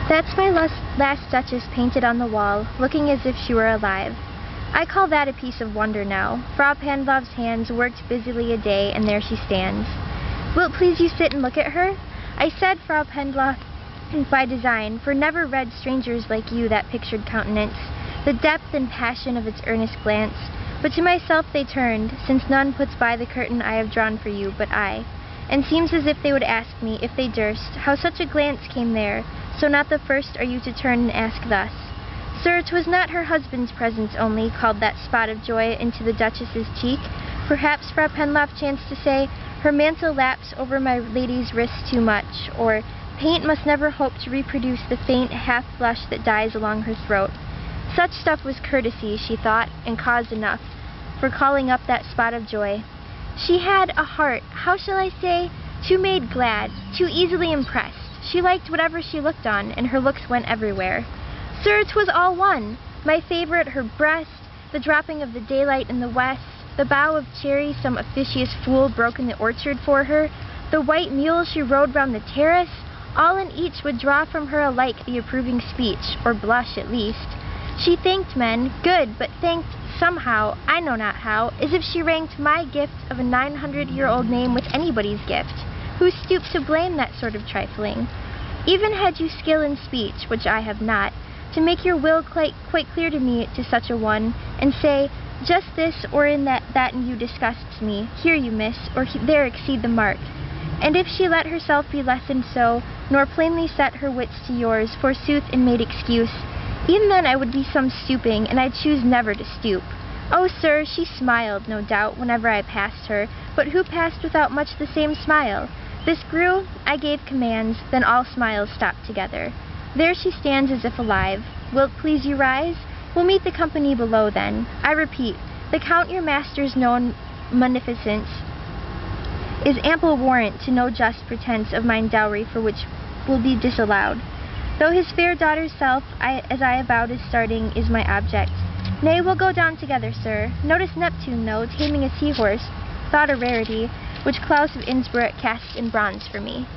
That's my Last Duchess painted on the wall, looking as if she were alive. I call that a piece of wonder now. Frau Pandlov's hands worked busily a day, and there she stands. Wilt please you sit and look at her? I said Frau Pandlov by design, for never read strangers like you that pictured countenance, the depth and passion of its earnest glance. But to myself they turned, since none puts by the curtain I have drawn for you, but I. And seems as if they would ask me, if they durst, how such a glance came there, so not the first are you to turn and ask thus. Sir, 'twas not her husband's presence only called that spot of joy into the Duchess's cheek. Perhaps Frau Pandlov chanced to say, her mantle laps over my lady's wrist too much, or paint must never hope to reproduce the faint half-blush that dies along her throat. Such stuff was courtesy, she thought, and cause enough for calling up that spot of joy. She had a heart, how shall I say, too made glad, too easily impressed. She liked whatever she looked on, and her looks went everywhere. Sir, 'twas all one. My favorite, her breast, the dropping of the daylight in the west, the bough of cherry some officious fool broke in the orchard for her, the white mule she rode round the terrace, all and each would draw from her alike the approving speech, or blush at least. She thanked men, good, but thanked somehow, I know not how, as if she ranked my gift of a 900-year-old name with anybody's gift. Who stooped to blame that sort of trifling? Even had you skill in speech, which I have not, to make your will quite clear to me to such a one, and say, just this, or in that in you disgusts me, here you miss, or there exceed the mark. And if she let herself be lessoned so, nor plainly set her wits to yours, forsooth, and made excuse, even then I would be some stooping, and I'd choose never to stoop. Oh, sir, she smiled, no doubt, whenever I passed her, but who passed without much the same smile? This grew, I gave commands, then all smiles stopped together. There she stands as if alive. Wilt please you rise? We'll meet the company below then. I repeat, the Count your master's known munificence is ample warrant to no just pretence of mine dowry for which will be disallowed. Though his fair daughter's self, as I avowed as starting, is my object. Nay, we'll go down together, sir. Notice Neptune, though, taming a seahorse, thought a rarity, which Claus of Innsbruck cast in bronze for me.